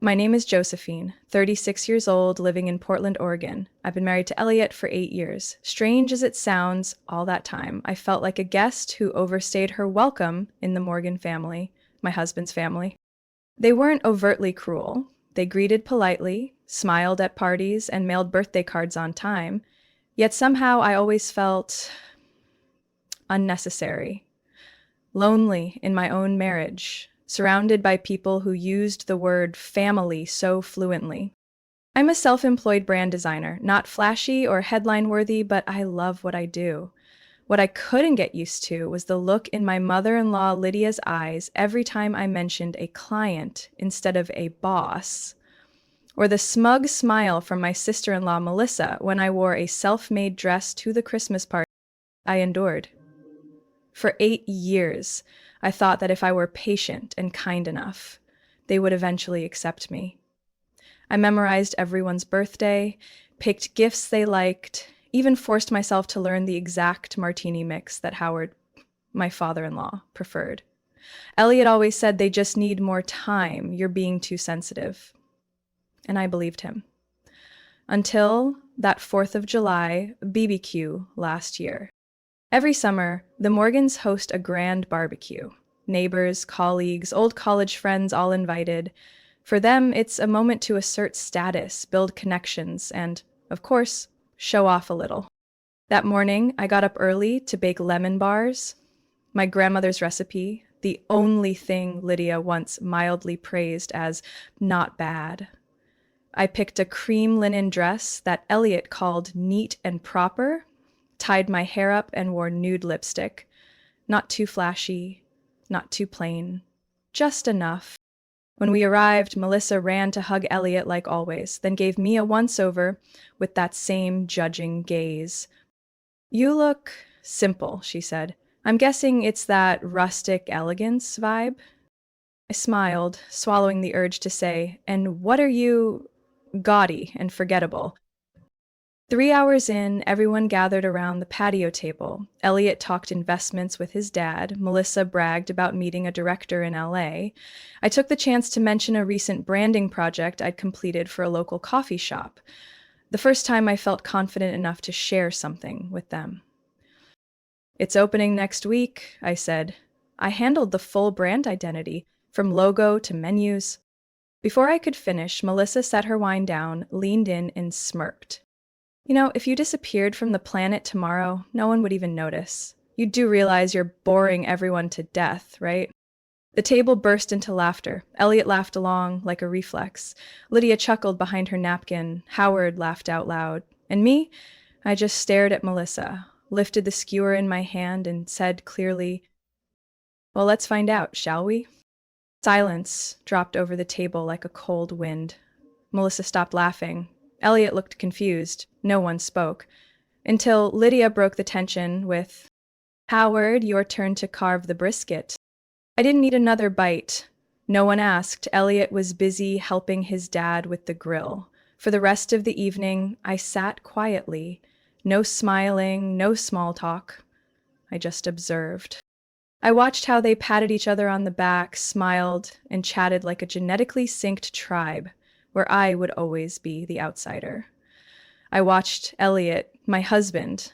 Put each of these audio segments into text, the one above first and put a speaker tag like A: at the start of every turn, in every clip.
A: My name is Josephine, 36 years old, living in Portland, Oregon. I've been married to Elliot for 8 years. Strange as it sounds, all that time, I felt like a guest who overstayed her welcome in the Morgan family, my husband's family. They weren't overtly cruel. They greeted politely, smiled at parties, and mailed birthday cards on time. Yet somehow I always felt unnecessary, lonely in my own marriage, surrounded by people who used the word family so fluently. I'm a self-employed brand designer, not flashy or headline-worthy, but I love what I do. What I couldn't get used to was the look in my mother-in-law Lydia's eyes every time I mentioned a client instead of a boss, or the smug smile from my sister-in-law Melissa when I wore a self-made dress to the Christmas party I endured. For 8 years, I thought that if I were patient and kind enough, they would eventually accept me. I memorized everyone's birthday, picked gifts they liked, even forced myself to learn the exact martini mix that Howard, my father-in-law, preferred. Elliot always said they just need more time, you're being too sensitive. And I believed him. Until that 4th of July BBQ last year. Every summer, the Morgans host a grand barbecue. Neighbors, colleagues, old college friends all invited. For them, it's a moment to assert status, build connections, and, of course, show off a little. That morning, I got up early to bake lemon bars, my grandmother's recipe, the only thing Lydia once mildly praised as not bad. I picked a cream linen dress that Elliot called neat and proper, tied my hair up and wore nude lipstick. Not too flashy, not too plain, just enough. When we arrived, Melissa ran to hug Elliot like always, then gave me a once-over with that same judging gaze. "You look simple," she said. "I'm guessing it's that rustic elegance vibe?" I smiled, swallowing the urge to say, "And what are you—" "Gaudy and forgettable." 3 hours in, everyone gathered around the patio table. Elliot talked investments with his dad. Melissa bragged about meeting a director in LA. I took the chance to mention a recent branding project I'd completed for a local coffee shop. The first time I felt confident enough to share something with them. "It's opening next week," I said. I handled the full brand identity, from logo to menus. Before I could finish, Melissa set her wine down, leaned in, and smirked. "You know, if you disappeared from the planet tomorrow, no one would even notice. You do realize you're boring everyone to death, right?" The table burst into laughter. Elliot laughed along, like a reflex. Lydia chuckled behind her napkin. Howard laughed out loud. And me? I just stared at Melissa, lifted the skewer in my hand, and said clearly, "Well, let's find out, shall we?" Silence dropped over the table like a cold wind. Melissa stopped laughing. Elliot looked confused. No one spoke. Until Lydia broke the tension with, "Howard, your turn to carve the brisket." I didn't need another bite. No one asked. Elliot was busy helping his dad with the grill. For the rest of the evening, I sat quietly. No smiling, no small talk. I just observed. I watched how they patted each other on the back, smiled, and chatted like a genetically synced tribe, where I would always be the outsider. I watched Elliot, my husband,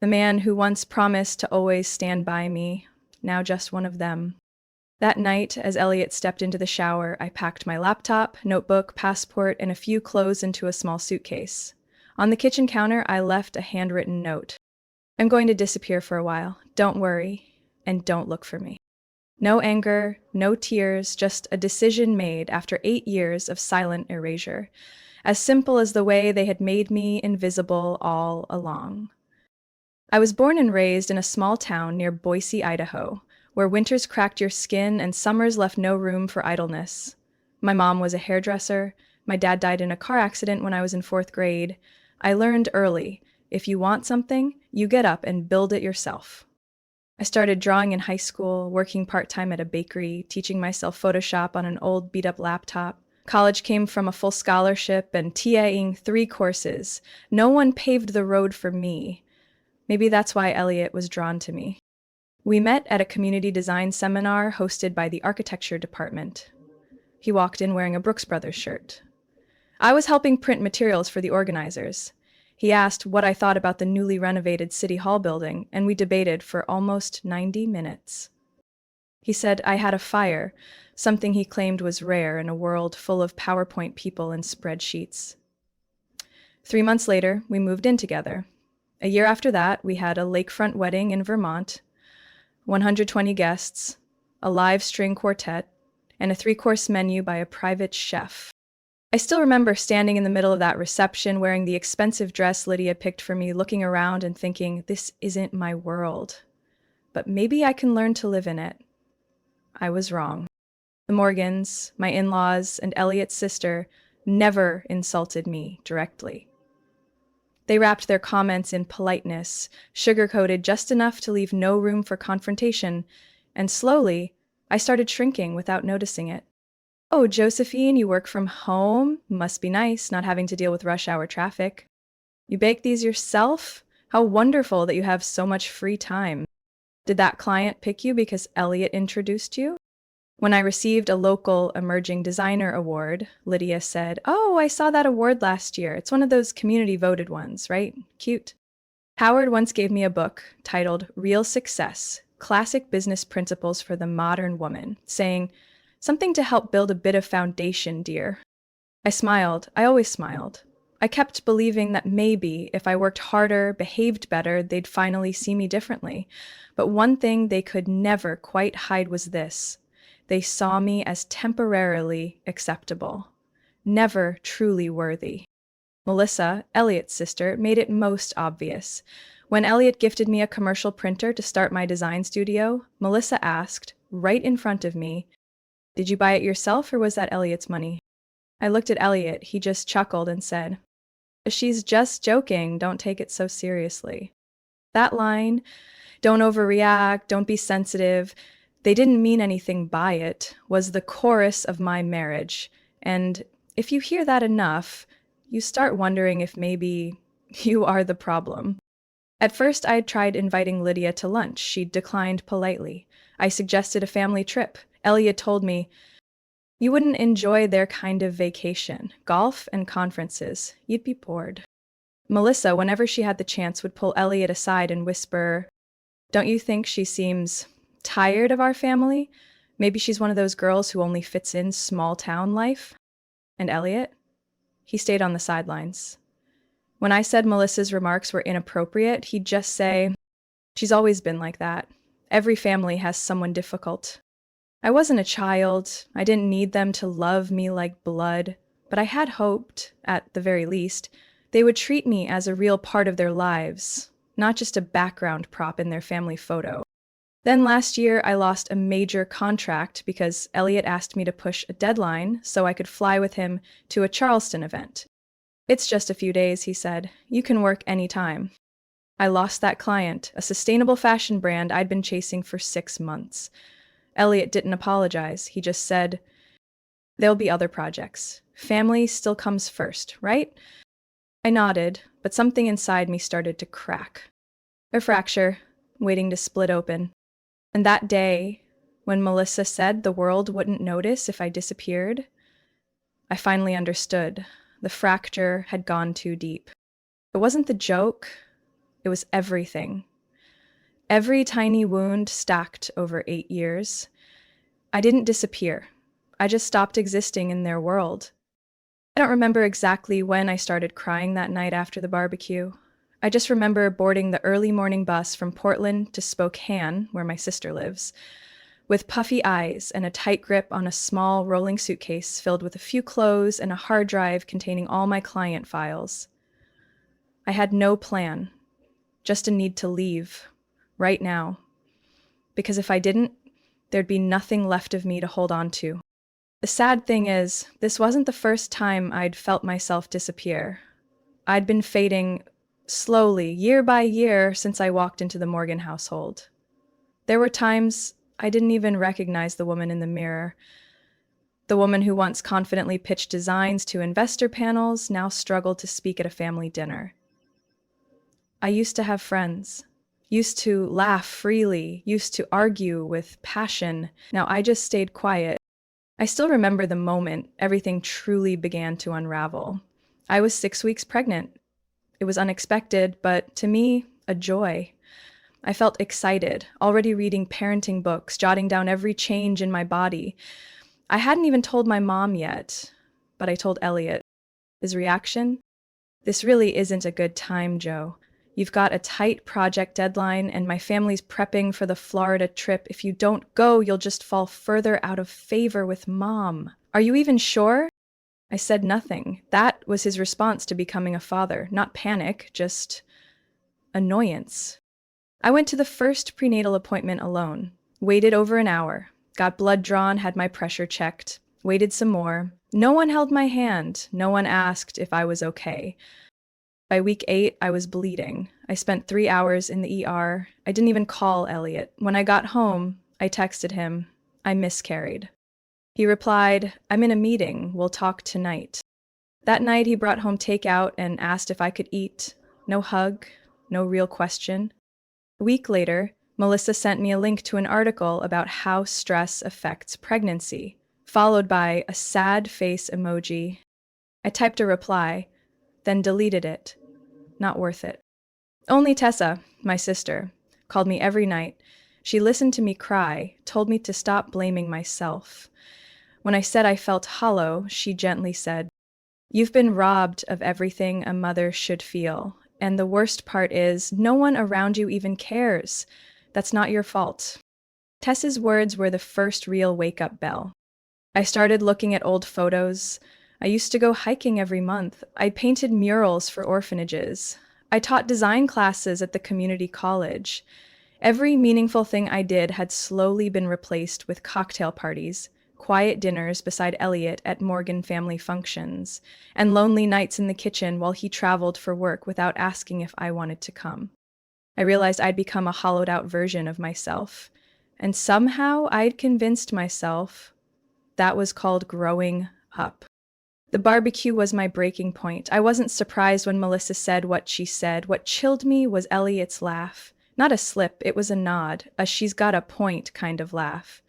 A: the man who once promised to always stand by me, now just one of them. That night, as Elliot stepped into the shower, I packed my laptop, notebook, passport, and a few clothes into a small suitcase. On the kitchen counter, I left a handwritten note. "I'm going to disappear for a while. Don't worry, and don't look for me." No anger, no tears, just a decision made after 8 years of silent erasure, as simple as the way they had made me invisible all along. I was born and raised in a small town near Boise, Idaho, where winters cracked your skin and summers left no room for idleness. My mom was a hairdresser. My dad died in a car accident when I was in 4th grade. I learned early, if you want something, you get up and build it yourself. I started drawing in high school, working part-time at a bakery, teaching myself Photoshop on an old beat-up laptop. College came from a full scholarship and TAing 3 courses. No one paved the road for me. Maybe that's why Elliot was drawn to me. We met at a community design seminar hosted by the architecture department. He walked in wearing a Brooks Brothers shirt. I was helping print materials for the organizers. He asked what I thought about the newly renovated City Hall building, and we debated for almost 90 minutes. He said I had a fire, something he claimed was rare in a world full of PowerPoint people and spreadsheets. 3 months later, we moved in together. A year after that, we had a lakefront wedding in Vermont, 120 guests, a live string quartet, and a 3-course menu by a private chef. I still remember standing in the middle of that reception wearing the expensive dress Lydia picked for me, looking around and thinking, this isn't my world. But maybe I can learn to live in it. I was wrong. The Morgans, my in-laws, and Elliot's sister never insulted me directly. They wrapped their comments in politeness, sugar-coated just enough to leave no room for confrontation, and slowly, I started shrinking without noticing it. Oh, Josephine, you work from home? Must be nice, not having to deal with rush hour traffic. You bake these yourself? How wonderful that you have so much free time. Did that client pick you because Elliot introduced you? When I received a local Emerging Designer Award, Lydia said, "Oh, I saw that award last year. It's one of those community-voted ones, right? Cute." Howard once gave me a book titled Real Success, Classic Business Principles for the Modern Woman, saying, "Something to help build a bit of foundation, dear." I smiled. I always smiled. I kept believing that maybe if I worked harder, behaved better, they'd finally see me differently. But one thing they could never quite hide was this. They saw me as temporarily acceptable, never truly worthy. Melissa, Elliot's sister, made it most obvious. When Elliot gifted me a commercial printer to start my design studio, Melissa asked, right in front of me, "Did you buy it yourself or was that Elliot's money?" I looked at Elliot. He just chuckled and said, "She's just joking. Don't take it so seriously." That line, "Don't overreact, don't be sensitive," they didn't mean anything by it, was the chorus of my marriage. And if you hear that enough, you start wondering if maybe you are the problem. At first, I tried inviting Lydia to lunch. She declined politely. I suggested a family trip. Elliot told me, "You wouldn't enjoy their kind of vacation. Golf and conferences. You'd be bored." Melissa, whenever she had the chance, would pull Elliot aside and whisper, "Don't you think she seems tired of our family? Maybe she's one of those girls who only fits in small-town life?" And Elliot? He stayed on the sidelines. When I said Melissa's remarks were inappropriate, he'd just say, "She's always been like that. Every family has someone difficult." I wasn't a child. I didn't need them to love me like blood, but I had hoped, at the very least, they would treat me as a real part of their lives, not just a background prop in their family photo. Then last year, I lost a major contract because Elliot asked me to push a deadline so I could fly with him to a Charleston event. "It's just a few days," he said. "You can work anytime." I lost that client, a sustainable fashion brand I'd been chasing for 6 months. Elliot didn't apologize. He just said, "There'll be other projects. Family still comes first, right?" I nodded, but something inside me started to crack. A fracture, waiting to split open. And that day, when Melissa said the world wouldn't notice if I disappeared, I finally understood. The fracture had gone too deep. It wasn't the joke, it was everything. Every tiny wound stacked over 8 years. I didn't disappear. I just stopped existing in their world. I don't remember exactly when I started crying that night after the barbecue. I just remember boarding the early morning bus from Portland to Spokane, where my sister lives, with puffy eyes and a tight grip on a small rolling suitcase filled with a few clothes and a hard drive containing all my client files. I had no plan, just a need to leave, right now. Because if I didn't, there'd be nothing left of me to hold on to. The sad thing is, this wasn't the first time I'd felt myself disappear. I'd been fading slowly, year by year, since I walked into the Morgan household. There were times I didn't even recognize the woman in the mirror. The woman who once confidently pitched designs to investor panels now struggled to speak at a family dinner. I used to have friends, used to laugh freely, used to argue with passion. Now I just stayed quiet. I still remember the moment everything truly began to unravel. I was 6 weeks pregnant. It was unexpected, but to me, a joy. I felt excited, already reading parenting books, jotting down every change in my body. I hadn't even told my mom yet, but I told Elliot. His reaction? This really isn't a good time, Joe. You've got a tight project deadline, and my family's prepping for the Florida trip. If you don't go, you'll just fall further out of favor with Mom. Are you even sure? I said nothing. That was his response to becoming a father. Not panic, just annoyance. I went to the first prenatal appointment alone, waited over an hour, got blood drawn, had my pressure checked, waited some more. No one held my hand. No one asked if I was okay. By week 8, I was bleeding. I spent 3 hours in the ER. I didn't even call Elliot. When I got home, I texted him, I miscarried. He replied, I'm in a meeting. We'll talk tonight. That night, he brought home takeout and asked if I could eat. No hug, no real question. A week later, Melissa sent me a link to an article about how stress affects pregnancy, followed by a sad face emoji. I typed a reply, then deleted it. Not worth it. Only Tessa, my sister, called me every night. She listened to me cry, told me to stop blaming myself. When I said I felt hollow, she gently said, You've been robbed of everything a mother should feel. And the worst part is, no one around you even cares. That's not your fault. Tessa's words were the first real wake-up bell. I started looking at old photos. I used to go hiking every month. I painted murals for orphanages. I taught design classes at the community college. Every meaningful thing I did had slowly been replaced with cocktail parties, quiet dinners beside Elliot at Morgan family functions, and lonely nights in the kitchen while he traveled for work without asking if I wanted to come. I realized I'd become a hollowed-out version of myself, and somehow I'd convinced myself that was called growing up. The barbecue was my breaking point. I wasn't surprised when Melissa said what she said. What chilled me was Elliot's laugh. Not a slip, it was a nod, a she's got a point kind of laugh.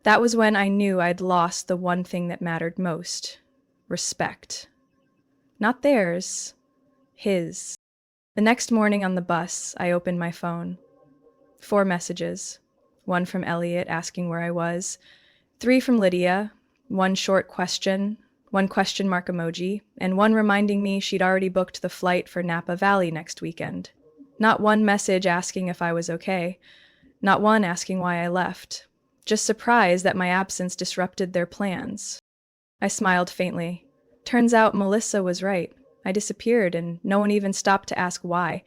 A: That was when I knew I'd lost the one thing that mattered most. Respect. Not theirs. His. The next morning on the bus, I opened my phone. 4 messages. 1 from Elliot asking where I was. 3 from Lydia. 1 short question. 1 question mark emoji. And 1 reminding me she'd already booked the flight for Napa Valley next weekend. Not 1 message asking if I was okay. Not 1 asking why I left. Just surprised that my absence disrupted their plans. I smiled faintly. Turns out Melissa was right. I disappeared, and no one even stopped to ask why.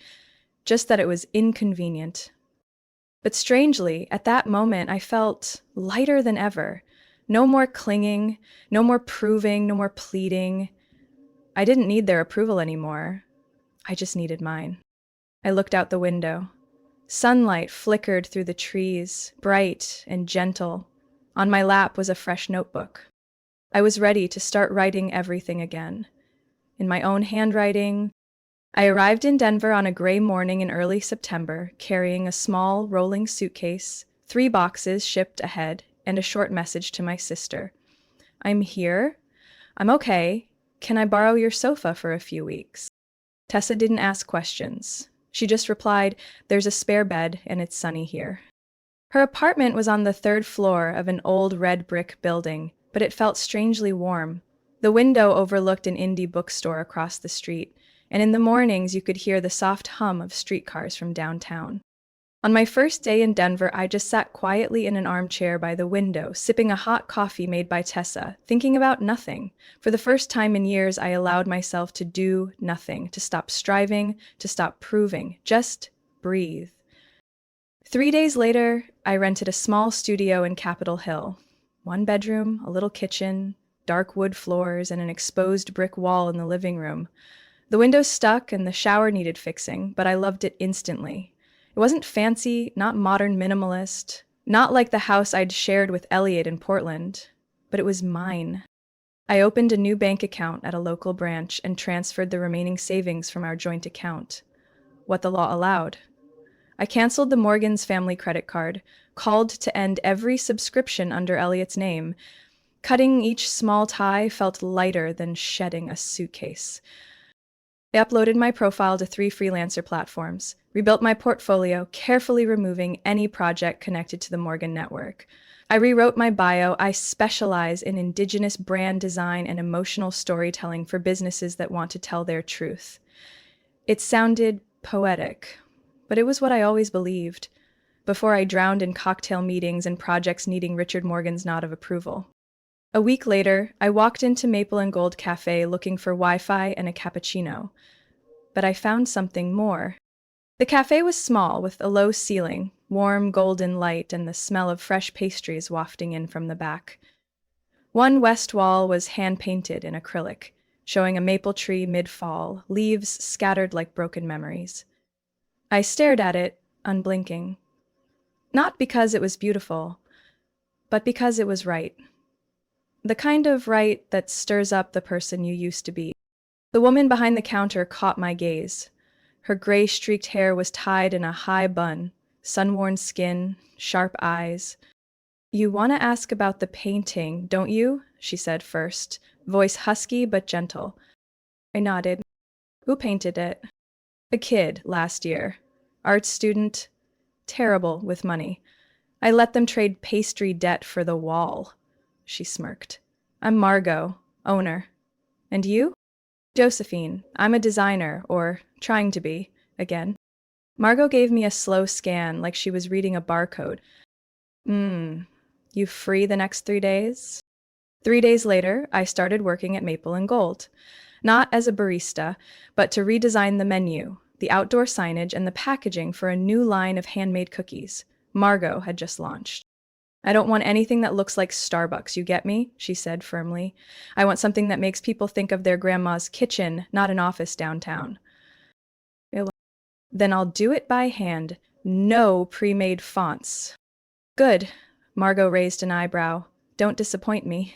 A: Just that it was inconvenient. But strangely, at that moment, I felt lighter than ever. No more clinging, no more proving, no more pleading. I didn't need their approval anymore. I just needed mine. I looked out the window. Sunlight flickered through the trees, bright and gentle. On my lap was a fresh notebook. I was ready to start writing everything again. In my own handwriting, I arrived in Denver on a gray morning in early September, carrying a small, rolling suitcase, 3 boxes shipped ahead, and a short message to my sister. I'm here. I'm okay. Can I borrow your sofa for a few weeks? Tessa didn't ask questions. She just replied, There's a spare bed and it's sunny here. Her apartment was on the 3rd floor of an old red brick building, but it felt strangely warm. The window overlooked an indie bookstore across the street, and in the mornings you could hear the soft hum of streetcars from downtown. On my first day in Denver, I just sat quietly in an armchair by the window, sipping a hot coffee made by Tessa, thinking about nothing. For the first time in years, I allowed myself to do nothing, to stop striving, to stop proving, just breathe. 3 days later, I rented a small studio in Capitol Hill. 1 bedroom, a little kitchen, dark wood floors, and an exposed brick wall in the living room. The windows stuck and the shower needed fixing, but I loved it instantly. It wasn't fancy, not modern minimalist, not like the house I'd shared with Elliot in Portland, but it was mine. I opened a new bank account at a local branch and transferred the remaining savings from our joint account, what the law allowed. I canceled the Morgan's family credit card, called to end every subscription under Elliot's name. Cutting each small tie felt lighter than shedding a suitcase. I uploaded my profile to 3 freelancer platforms, rebuilt my portfolio, carefully removing any project connected to the Morgan network. I rewrote my bio. I specialize in indigenous brand design and emotional storytelling for businesses that want to tell their truth. It sounded poetic, but it was what I always believed, before I drowned in cocktail meetings and projects needing Richard Morgan's nod of approval. A week later, I walked into Maple and Gold Cafe looking for Wi-Fi and a cappuccino. But I found something more. The cafe was small, with a low ceiling, warm golden light, and the smell of fresh pastries wafting in from the back. One west wall was hand-painted in acrylic, showing a maple tree mid-fall, leaves scattered like broken memories. I stared at it, unblinking. Not because it was beautiful, but because it was right. The kind of right that stirs up the person you used to be. The woman behind the counter caught my gaze. Her gray-streaked hair was tied in a high bun, sun-worn skin, sharp eyes. "You want to ask about the painting, don't you?" she said first, voice husky but gentle. I nodded. "Who painted it?" "A kid, last year. Art student. Terrible with money. I let them trade pastry debt for the wall." She smirked. "I'm Margot, owner. And you?" "Josephine. I'm a designer, or trying to be, again." Margot gave me a slow scan, like she was reading a barcode. You free the next 3 days?" 3 days later, I started working at Maple and Gold. Not as a barista, but to redesign the menu, the outdoor signage, and the packaging for a new line of handmade cookies Margot had just launched. "I don't want anything that looks like Starbucks, you get me?" she said firmly. "I want something that makes people think of their grandma's kitchen, not an office downtown." "Then I'll do it by hand. No pre-made fonts." "Good." Margot raised an eyebrow. "Don't disappoint me."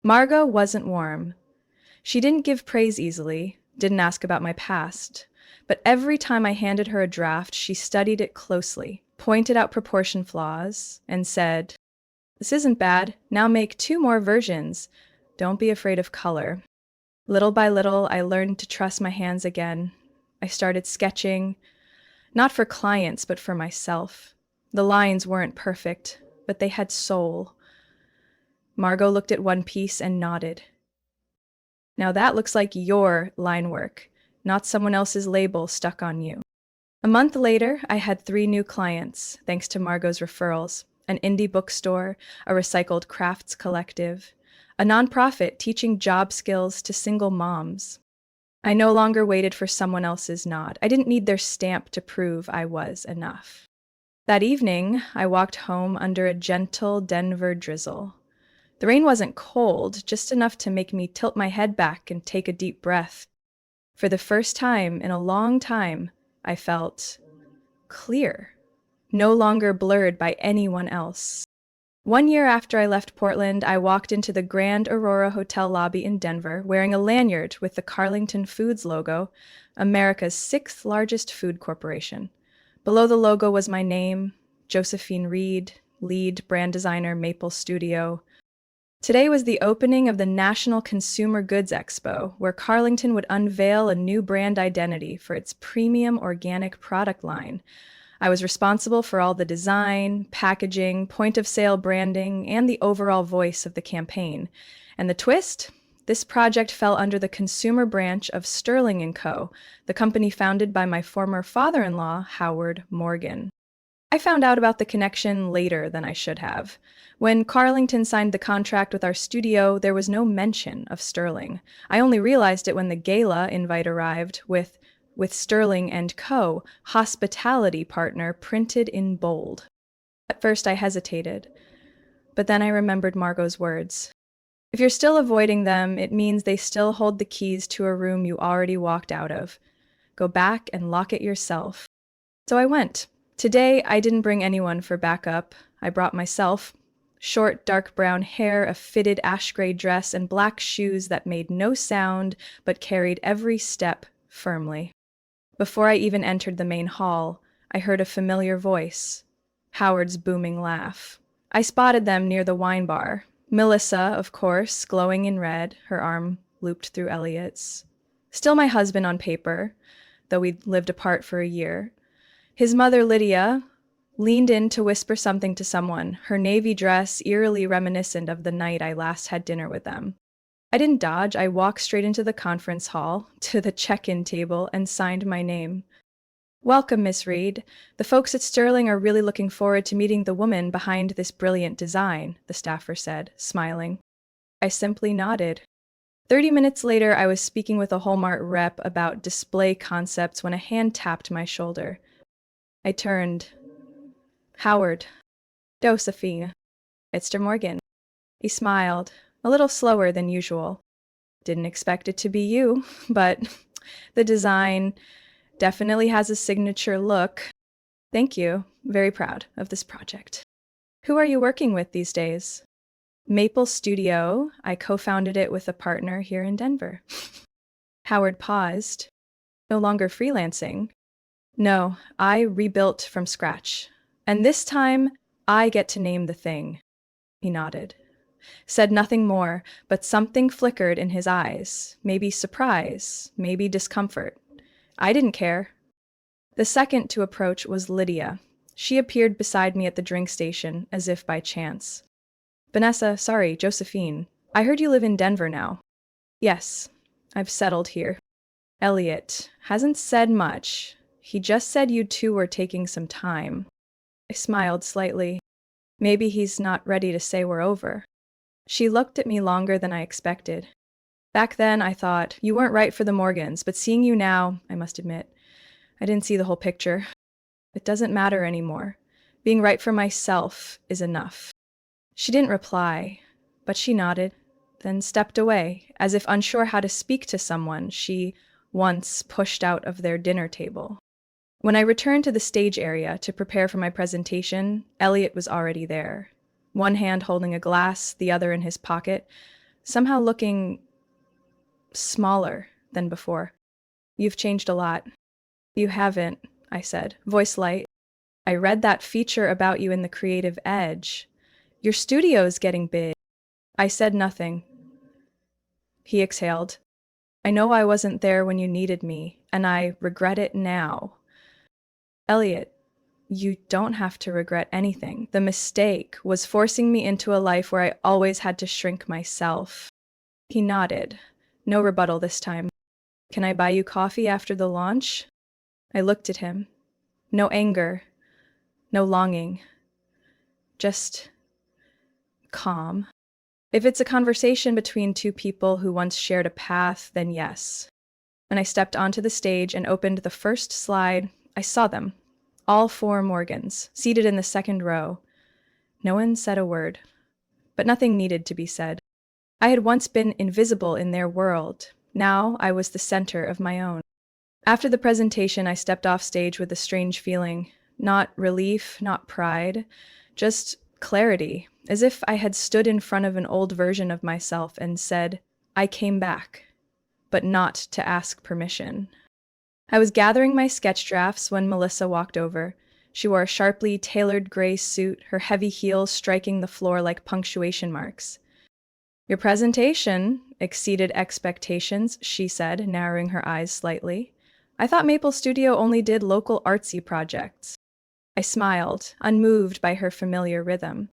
A: Margot wasn't warm. She didn't give praise easily, didn't ask about my past. But every time I handed her a draft, she studied it closely, pointed out proportion flaws, and said, "This isn't bad. Now make 2 more versions. Don't be afraid of color." Little by little, I learned to trust my hands again. I started sketching, not for clients, but for myself. The lines weren't perfect, but they had soul. Margot looked at one piece and nodded. "Now that looks like your line work, not someone else's label stuck on you." A month later, I had 3 new clients, thanks to Margot's referrals: an indie bookstore, a recycled crafts collective, a nonprofit teaching job skills to single moms. I no longer waited for someone else's nod. I didn't need their stamp to prove I was enough. That evening, I walked home under a gentle Denver drizzle. The rain wasn't cold, just enough to make me tilt my head back and take a deep breath. For the first time in a long time, I felt clear, no longer blurred by anyone else. 1 year after I left Portland, I walked into the Grand Aurora Hotel lobby in Denver, wearing a lanyard with the Carlington Foods logo, America's 6th largest food corporation. Below the logo was my name, Josephine Reed, lead brand designer, Maple Studio. Today was the opening of the National Consumer Goods Expo, where Carlington would unveil a new brand identity for its premium organic product line. I was responsible for all the design, packaging, point-of-sale branding, and the overall voice of the campaign. And the twist? This project fell under the consumer branch of Sterling & Co., the company founded by my former father-in-law, Howard Morgan. I found out about the connection later than I should have. When Carlington signed the contract with our studio, there was no mention of Sterling. I only realized it when the gala invite arrived with Sterling & Co., hospitality partner, printed in bold. At first I hesitated, but then I remembered Margot's words. If you're still avoiding them, it means they still hold the keys to a room you already walked out of. Go back and lock it yourself. So I went. Today, I didn't bring anyone for backup. I brought myself. Short, dark brown hair, a fitted ash gray dress, and black shoes that made no sound but carried every step firmly. Before I even entered the main hall, I heard a familiar voice, Howard's booming laugh. I spotted them near the wine bar, Melissa, of course, glowing in red, her arm looped through Elliot's. Still my husband on paper, though we'd lived apart for a year. His mother, Lydia, leaned in to whisper something to someone, her navy dress eerily reminiscent of the night I last had dinner with them. I didn't dodge. I walked straight into the conference hall, to the check-in table, and signed my name. Welcome, Miss Reed. The folks at Sterling are really looking forward to meeting the woman behind this brilliant design, the staffer said, smiling. I simply nodded. 30 minutes later, I was speaking with a Walmart rep about display concepts when a hand tapped my shoulder. I turned. Howard. Josephine. Mr. Morgan. He smiled, a little slower than usual. Didn't expect it to be you, but the design definitely has a signature look. Thank you. Very proud of this project. Who are you working with these days? Maple Studio. I co-founded it with a partner here in Denver. Howard paused. No longer freelancing. No, I rebuilt from scratch. And this time, I get to name the thing. He nodded. Said nothing more, but something flickered in his eyes. Maybe surprise, maybe discomfort. I didn't care. The second to approach was Lydia. She appeared beside me at the drink station, as if by chance. Josephine. I heard you live in Denver now. Yes, I've settled here. Elliot hasn't said much. He just said you two were taking some time. I smiled slightly. Maybe he's not ready to say we're over. She looked at me longer than I expected. Back then, I thought, you weren't right for the Morgans, but seeing you now, I must admit, I didn't see the whole picture. It doesn't matter anymore. Being right for myself is enough. She didn't reply, but she nodded, then stepped away, as if unsure how to speak to someone she once pushed out of their dinner table. When I returned to the stage area to prepare for my presentation, Elliot was already there, one hand holding a glass, the other in his pocket, somehow looking smaller than before. You've changed a lot. You haven't, I said, voice light. I read that feature about you in the Creative Edge. Your studio's getting big. I said nothing. He exhaled. I know I wasn't there when you needed me, and I regret it now. Elliot, you don't have to regret anything. The mistake was forcing me into a life where I always had to shrink myself. He nodded. No rebuttal this time. Can I buy you coffee after the launch? I looked at him. No anger. No longing. Just calm. If it's a conversation between two people who once shared a path, then yes. When I stepped onto the stage and opened the first slide, I saw them. All four Morgans, seated in the second row. No one said a word. But nothing needed to be said. I had once been invisible in their world. Now I was the center of my own. After the presentation, I stepped off stage with a strange feeling. Not relief, not pride, just clarity, as if I had stood in front of an old version of myself and said, I came back, but not to ask permission. I was gathering my sketch drafts when Melissa walked over. She wore a sharply tailored gray suit, her heavy heels striking the floor like punctuation marks. Your presentation exceeded expectations, she said, narrowing her eyes slightly. I thought Maple Studio only did local artsy projects. I smiled, unmoved by her familiar rhythm.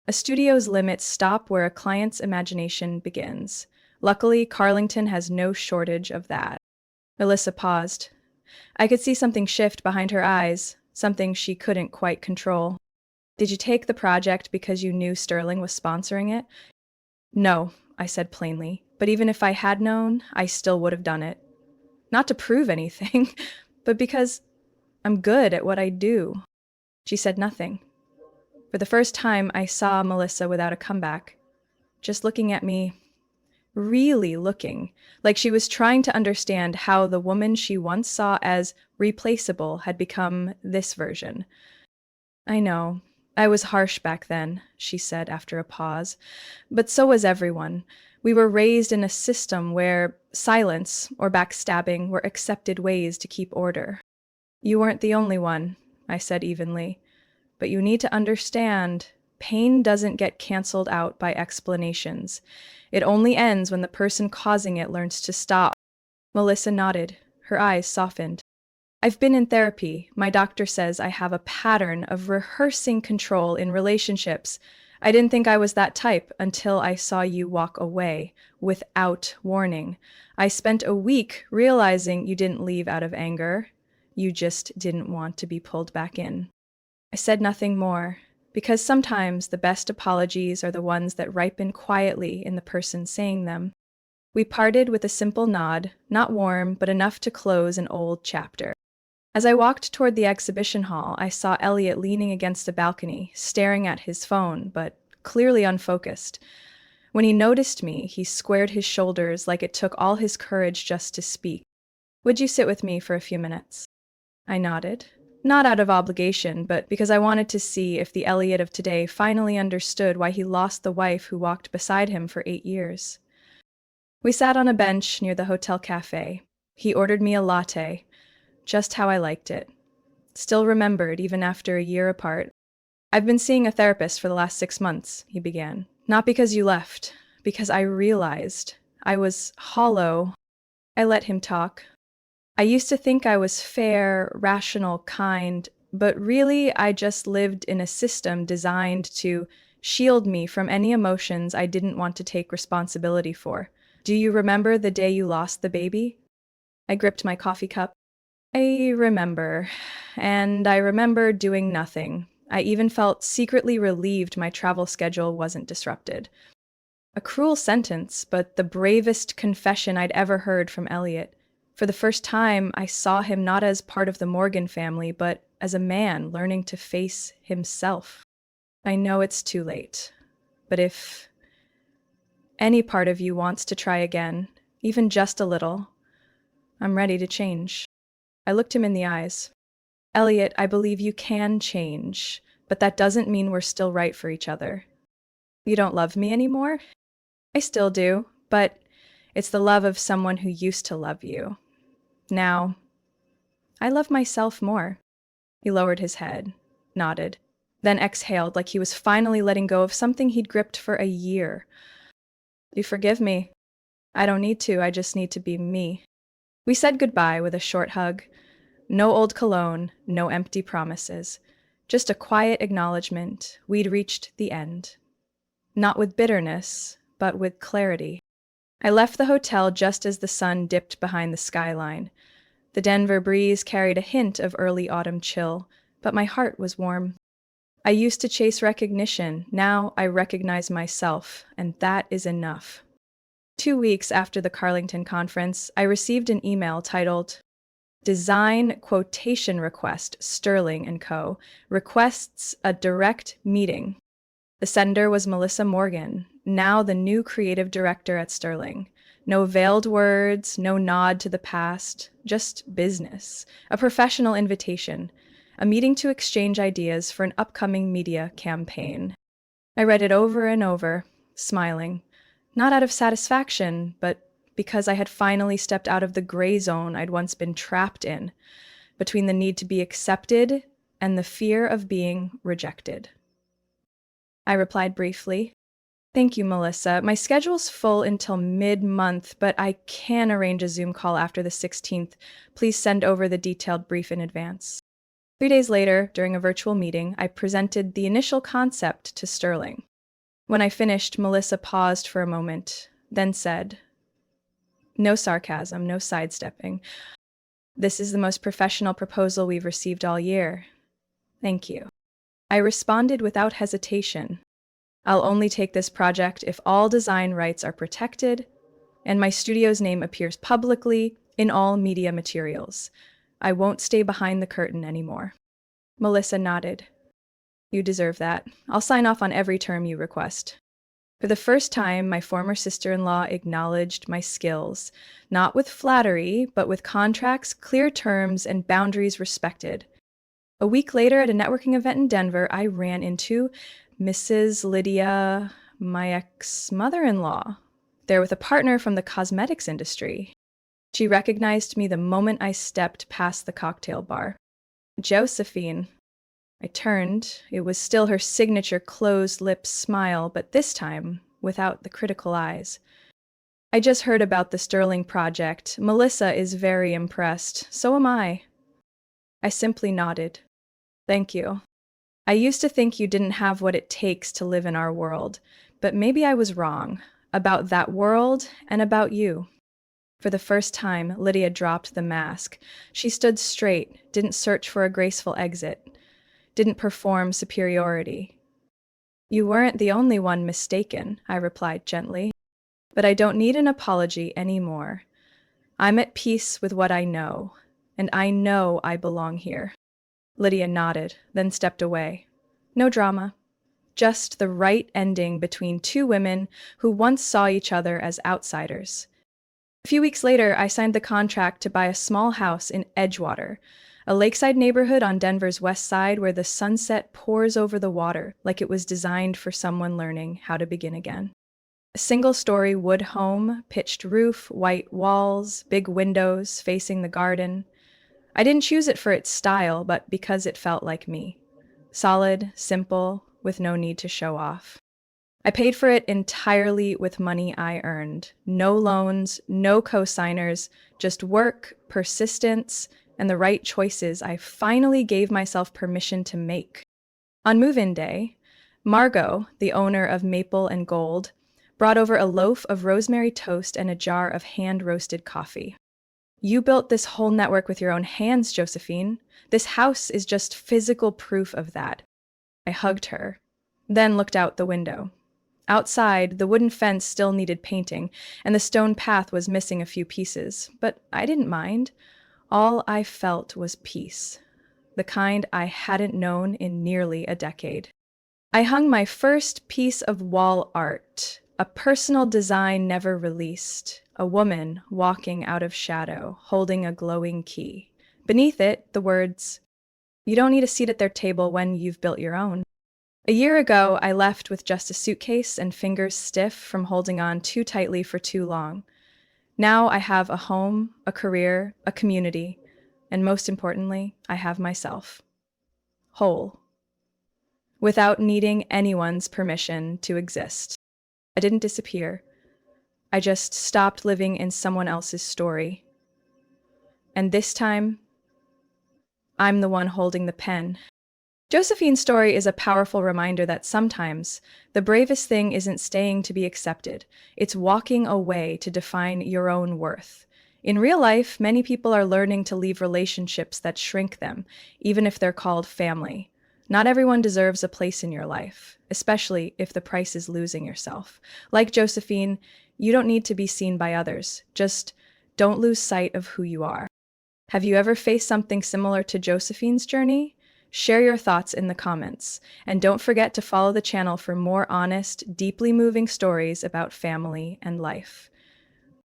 A: A studio's limits stop where a client's imagination begins. Luckily, Carlington has no shortage of that. Melissa paused. I could see something shift behind her eyes, something she couldn't quite control. Did you take the project because you knew Sterling was sponsoring it? No, I said plainly, but even if I had known, I still would have done it. Not to prove anything, but because I'm good at what I do. She said nothing. For the first time, I saw Melissa without a comeback, just looking at me, really looking, like she was trying to understand how the woman she once saw as replaceable had become this version. I know. I was harsh back then, she said after a pause, but so was everyone. We were raised in a system where silence or backstabbing were accepted ways to keep order. You weren't the only one, I said evenly, but you need to understand Pain doesn't get canceled out by explanations. It only ends when the person causing it learns to stop. Melissa nodded. Her eyes softened. I've been in therapy. My doctor says I have a pattern of rehearsing control in relationships. I didn't think I was that type until I saw you walk away without warning. I spent a week realizing you didn't leave out of anger. You just didn't want to be pulled back in. I said nothing more, because sometimes the best apologies are the ones that ripen quietly in the person saying them. We parted with a simple nod, not warm, but enough to close an old chapter. As I walked toward the exhibition hall, I saw Elliot leaning against a balcony, staring at his phone, but clearly unfocused. When he noticed me, he squared his shoulders like it took all his courage just to speak. Would you sit with me for a few minutes? I nodded. Not out of obligation, but because I wanted to see if the Elliot of today finally understood why he lost the wife who walked beside him for 8 years. We sat on a bench near the hotel cafe. He ordered me a latte, just how I liked it. Still remembered, even after a year apart. I've been seeing a therapist for the last 6 months, he began. Not because you left, because I realized I was hollow. I let him talk. I used to think I was fair, rational, kind, but really I just lived in a system designed to shield me from any emotions I didn't want to take responsibility for. Do you remember the day you lost the baby? I gripped my coffee cup. I remember, and I remember doing nothing. I even felt secretly relieved my travel schedule wasn't disrupted. A cruel sentence, but the bravest confession I'd ever heard from Elliot. For the first time, I saw him not as part of the Morgan family, but as a man learning to face himself. I know it's too late, but if any part of you wants to try again, even just a little, I'm ready to change. I looked him in the eyes. Elliot, I believe you can change, but that doesn't mean we're still right for each other. You don't love me anymore? I still do, but it's the love of someone who used to love you. Now, I love myself more. He lowered his head, nodded, then exhaled like he was finally letting go of something he'd gripped for a year. You forgive me? I don't need to, I just need to be me. We said goodbye with a short hug. No old cologne, no empty promises. Just a quiet acknowledgement we'd reached the end. Not with bitterness, but with clarity. I left the hotel just as the sun dipped behind the skyline. The Denver breeze carried a hint of early autumn chill, but my heart was warm. I used to chase recognition. Now I recognize myself, and that is enough. 2 weeks after the Carlington conference, I received an email titled, Design Quotation Request, Sterling & Co. Requests a direct meeting. The sender was Melissa Morgan, now the new creative director at Sterling. No veiled words, no nod to the past, just business. A professional invitation. A meeting to exchange ideas for an upcoming media campaign. I read it over and over, smiling. Not out of satisfaction, but because I had finally stepped out of the gray zone I'd once been trapped in, between the need to be accepted and the fear of being rejected. I replied briefly, Thank you, Melissa. My schedule's full until mid-month, but I can arrange a Zoom call after the 16th. Please send over the detailed brief in advance. 3 days later, during a virtual meeting, I presented the initial concept to Sterling. When I finished, Melissa paused for a moment, then said, No sarcasm, no sidestepping. This is the most professional proposal we've received all year. Thank you. I responded without hesitation. I'll only take this project if all design rights are protected and my studio's name appears publicly in all media materials. I won't stay behind the curtain anymore. Melissa nodded. You deserve that. I'll sign off on every term you request. For the first time, my former sister-in-law acknowledged my skills, not with flattery, but with contracts, clear terms, and boundaries respected. A week later, at a networking event in Denver, I ran into Mrs. Lydia, my ex-mother-in-law, there with a partner from the cosmetics industry. She recognized me the moment I stepped past the cocktail bar. Josephine. I turned. It was still her signature closed lips smile, but this time without the critical eyes. I just heard about the Sterling project. Melissa is very impressed. So am I. I simply nodded. Thank you. I used to think you didn't have what it takes to live in our world, but maybe I was wrong about that world and about you. For the first time, Lydia dropped the mask. She stood straight, didn't search for a graceful exit, didn't perform superiority. You weren't the only one mistaken, I replied gently, but I don't need an apology anymore. I'm at peace with what I know, and I know I belong here. Lydia nodded, then stepped away. No drama. Just the right ending between two women who once saw each other as outsiders. A few weeks later, I signed the contract to buy a small house in Edgewater, a lakeside neighborhood on Denver's west side where the sunset pours over the water like it was designed for someone learning how to begin again. A single-story wood home, pitched roof, white walls, big windows facing the garden. I didn't choose it for its style, but because it felt like me. Solid, simple, with no need to show off. I paid for it entirely with money I earned. No loans, no co-signers, just work, persistence, and the right choices I finally gave myself permission to make. On move-in day, Margot, the owner of Maple and Gold, brought over a loaf of rosemary toast and a jar of hand-roasted coffee. You built this whole network with your own hands, Josephine. This house is just physical proof of that. I hugged her, then looked out the window. Outside, the wooden fence still needed painting, and the stone path was missing a few pieces, but I didn't mind. All I felt was peace, the kind I hadn't known in nearly a decade. I hung my first piece of wall art, a personal design never released, a woman walking out of shadow, holding a glowing key. Beneath it, the words, "You don't need a seat at their table when you've built your own." A year ago, I left with just a suitcase and fingers stiff from holding on too tightly for too long. Now I have a home, a career, a community, and most importantly, I have myself. Whole. Without needing anyone's permission to exist. I didn't disappear. I just stopped living in someone else's story. And this time, I'm the one holding the pen. Josephine's story is a powerful reminder that sometimes the bravest thing isn't staying to be accepted. It's walking away to define your own worth. In real life, many people are learning to leave relationships that shrink them, even if they're called family. Not everyone deserves a place in your life, especially if the price is losing yourself. Like Josephine, you don't need to be seen by others. Just don't lose sight of who you are. Have you ever faced something similar to Josephine's journey? Share your thoughts in the comments, and don't forget to follow the channel for more honest, deeply moving stories about family and life.